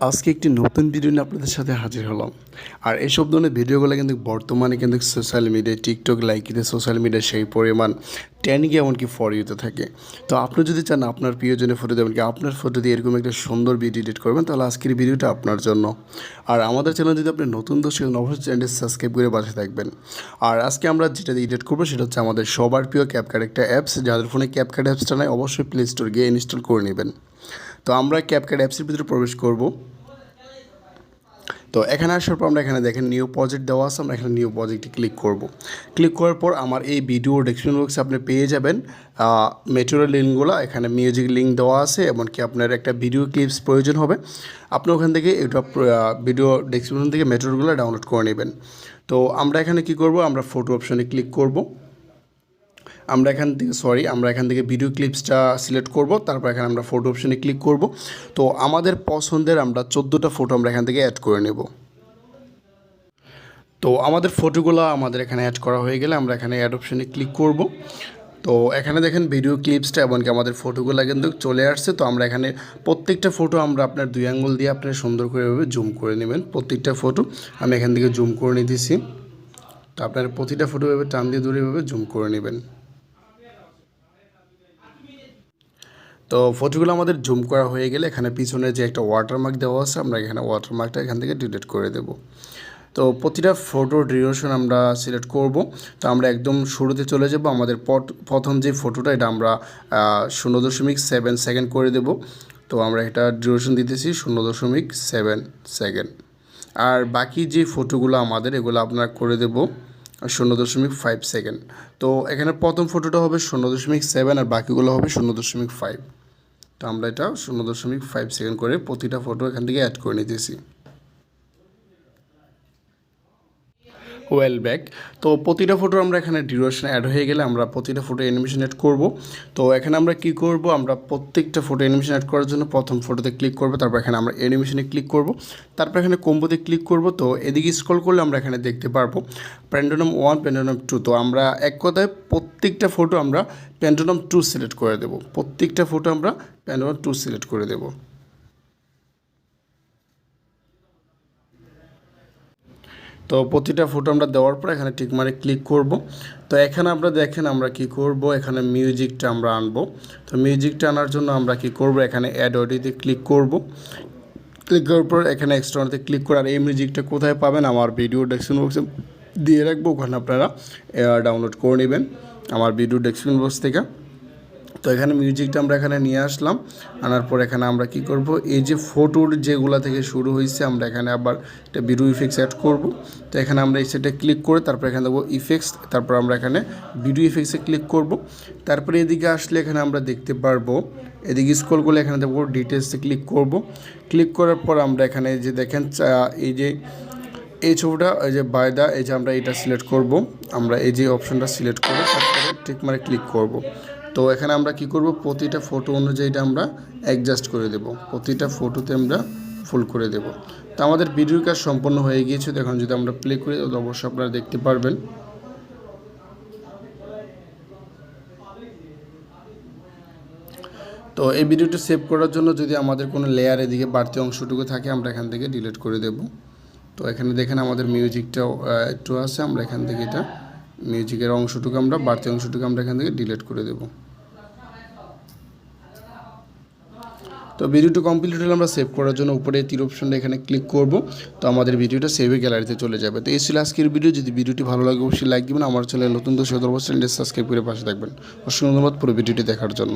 আজকে একটি নতুন ভিডিও নিয়ে আপনাদের সাথে হাজির হলাম। আর এইসব ধরনের ভিডিওগুলো কিন্তু বর্তমানে কিন্তু সোশ্যাল মিডিয়ায় টিকটক লাইকিতে সোশ্যাল মিডিয়ায় সেই পরিমাণ ট্রেন্ডিংয়ে এমনকি ফর ইউতে থাকে। তো আপনি যদি চান আপনার প্রিয়জনের ফটো দেবেন কি আপনার ফটো দিয়ে এরকম একটা সুন্দর ভিডিও এডিট করবেন, তাহলে আজকের ভিডিওটা আপনার জন্য। আর আমাদের চ্যানেল যদি আপনি নতুন দর্শক অবশ্যই চ্যানেলটি সাবস্ক্রাইব করে পাশে থাকবেন। আর আজকে আমরা যেটা এডিট করবো সেটা হচ্ছে আমাদের সবার প্রিয় ক্যাপকাট একটা অ্যাপস। যাদের ফোনে ক্যাপকাট অ্যাপসটা নাই অবশ্যই প্লে স্টোর গিয়ে ইনস্টল করে নেবেন। তো আমরা ক্যাপকাট অ্যাপসের ভিতরে প্রবেশ করব। তো এখানে আসার পর আমরা এখানে দেখেন নিউ প্রজেক্ট দেওয়া আছে, আমরা এখানে নিউ প্রজেক্টে ক্লিক করব। ক্লিক করার পর আমার এই ভিডিও ডেসক্রিপশন বক্সে আপনি পেয়ে যাবেন মেটেরিয়াল লিঙ্কগুলো। এখানে মিউজিক লিঙ্ক দেওয়া আছে, এমনকি আপনার একটা ভিডিও ক্লিপস প্রয়োজন হবে, আপনি ওখান থেকে এটা ভিডিও ডেসক্রিপশন থেকে মেটেরিয়ালগুলো ডাউনলোড করে নেবেন। তো আমরা এখানে কি করব, আমরা ফটো অপশনে ক্লিক করব। আমরা এখান থেকে ভিডিও ক্লিপসটা সিলেক্ট করব, তারপর এখানে আমরা ফটো অপশনে ক্লিক করব। তো আমাদের পছন্দের আমরা 14টা ফটো আমরা এখান থেকে অ্যাড করে নেব। তো আমাদের ফটোগুলো আমাদের এখানে অ্যাড করা হয়ে গেলে আমরা এখানে অ্যাড অপশনে ক্লিক করব। তো এখানে দেখেন ভিডিও ক্লিপসটা এমনকি আমাদের ফটোগুলো কিন্তু চলে আসছে। তো আমরা এখানে প্রত্যেকটা ফটো আমরা আপনার 2 আঙ্গুল দিয়ে আপনার সুন্দর করে এভাবে জুম করে নেবেন। প্রত্যেকটা ফটো আমি এখান থেকে জুম করে নিতেছি। তো আপনার প্রতিটা ফটো এভাবে টান দিয়ে ধরে এভাবে জুম করে নেবেন। তো ফটোগুলো আমাদের জুম করা হয়ে গেলে এখানে পিছনে যে একটা ওয়াটারমার্ক দেওয়া আছে, আমরা এখানে ওয়াটারমার্কটা এখান থেকে ডিলিট করে দেব। তো প্রতিটা ফটোর ডিউরেশন আমরা সিলেক্ট করব। তো আমরা একদম শুরুতে চলে যাব। আমাদের প্রথম যে ফটোটা এটা আমরা 0.7 সেকেন্ড করে দেব। তো আমরা এটা ডিউরেশন দিতেছি 0.7 সেকেন্ড। আর বাকি যে ফটোগুলো আমাদের এগুলো আপনার করে দেব 0.5 সেকেন্ড। তো এখানে প্রথম ফটোটা হবে 0.7 আর বাকিগুলো হবে 0.5। তো আমরা এটা 0.5 সেকেন্ড করে প্রতিটা ফটো এখান থেকে অ্যাড করে নিতেছি। Well back. তো প্রতিটা ফটো আমরা এখানে ডিউরেশন অ্যাড হয়ে গেলে আমরা প্রতিটা ফটো অ্যানিমেশন অ্যাড করব। তো এখানে আমরা কি করব, আমরা প্রত্যেকটা ফটো অ্যানিমেশন অ্যাড করার জন্য প্রথম ফটোতে ক্লিক করব, তারপর এখানে আমরা অ্যানিমেশনে ক্লিক করব, তারপর এখানে কম্বোতে ক্লিক করব। তো এদিকে স্ক্রল করলে আমরা এখানে দেখতে পারবো প্যান্টোনাম 1 প্যান্টোনাম 2। তো আমরা এক কথায় প্রত্যেকটা ফটো আমরা প্যান্টোনাম 2 সিলেক্ট করে দেব। প্রত্যেকটা ফটো আমরা প্যান্টোনাম 2 সিলেক্ট করে দেব। তো প্রতিটা ফটো আমরা দেওয়ার পর এখানে টিক মারে ক্লিক করব। তো এখানে আমরা দেখেন আমরা কি করব, এখানে মিউজিকটা আমরা আনবো। তো মিউজিকটা আনার জন্য আমরা কি করব, এখানে অ্যাড অডিওতে ক্লিক করব। ক্লিক করার পর এখানে এক্সট্রাতে ক্লিক করে, আর এই মিউজিকটা কোথায় পাবেন আমার ভিডিও ডেসক্রিপশন বক্সে দিয়ে রাখবো, ওখানে আপনারা ডাউনলোড করে নেবেন আমার ভিডিও ডেসক্রিপশন বক্স থেকে। তো এখানে মিউজিকটা আমরা এখানে নিয়ে আসলাম। আনার পর এখানে আমরা কি করব, এই যে ফটোর যেগুলা থেকে শুরু হয়েছে আমরা এখানে আবার একটা ভিডিও ইফেক্টস অ্যাড করব। তো এখানে আমরা এই সেটে ক্লিক করে তারপর এখানে দেবো ইফেক্টস, তারপর আমরা এখানে ভিডিও ইফেক্টসে ক্লিক করব। তারপরে এদিকে আসলে এখানে আমরা দেখতে পারবো, এদিকে স্ক্রল করলে এখানে দেবো ডিটেলসে ক্লিক করব। ক্লিক করার পর আমরা এখানে যে দেখেন এই ছবিটা এই যে বায়দা, এই যে আমরা এটা সিলেক্ট করব। আমরা এই যে অপশনটা সিলেক্ট করে তারপরে ঠিক মারে ক্লিক করব। তো এখানে আমরা কি করব, প্রতিটা ফটো অনুযায়ী এটা আমরা অ্যাডজাস্ট করে দেব, প্রতিটা ফটোতে আমরা ফুল করে দেব। তো আমাদের ভিডিওর কাজ সম্পন্ন হয়ে গিয়েছে। তো এখন যদি আমরা প্লে করি তাহলে অবশ্যই আপনারা দেখতে পারবেন। তো এই ভিডিওটা সেভ করার জন্য যদি আমাদের কোনো লেয়ার এদিকে বাড়তি অংশটুকু থাকে আমরা এখান থেকে ডিলিট করে দেব। তো এখানে দেখেন আমাদের মিউজিকটাও একটু আছে, আমরা এখান থেকে এটা মিউজিকের অংশটুকু আমরা বাড়তি অংশটুকু আমরা এখান থেকে ডিলিট করে দেব। তো ভিডিওটা কমপ্লিট হলে আমরা সেভ করার জন্য উপরে তীর অপশনটা এখানে ক্লিক করব। তো আমাদের ভিডিওটা সেভে গ্যালারিতে চলে যাবে। তো এই ছিল আজকের ভিডিও। যদি ভিডিওটি ভালো লাগে অবশ্যই লাইক দিবেন। আমার চ্যানেল নতুন দর্শক অবশ্যই সাবস্ক্রাইব করে পাশে থাকবেন। অসংখ্য ধন্যবাদ পুরো ভিডিওটি দেখার জন্য।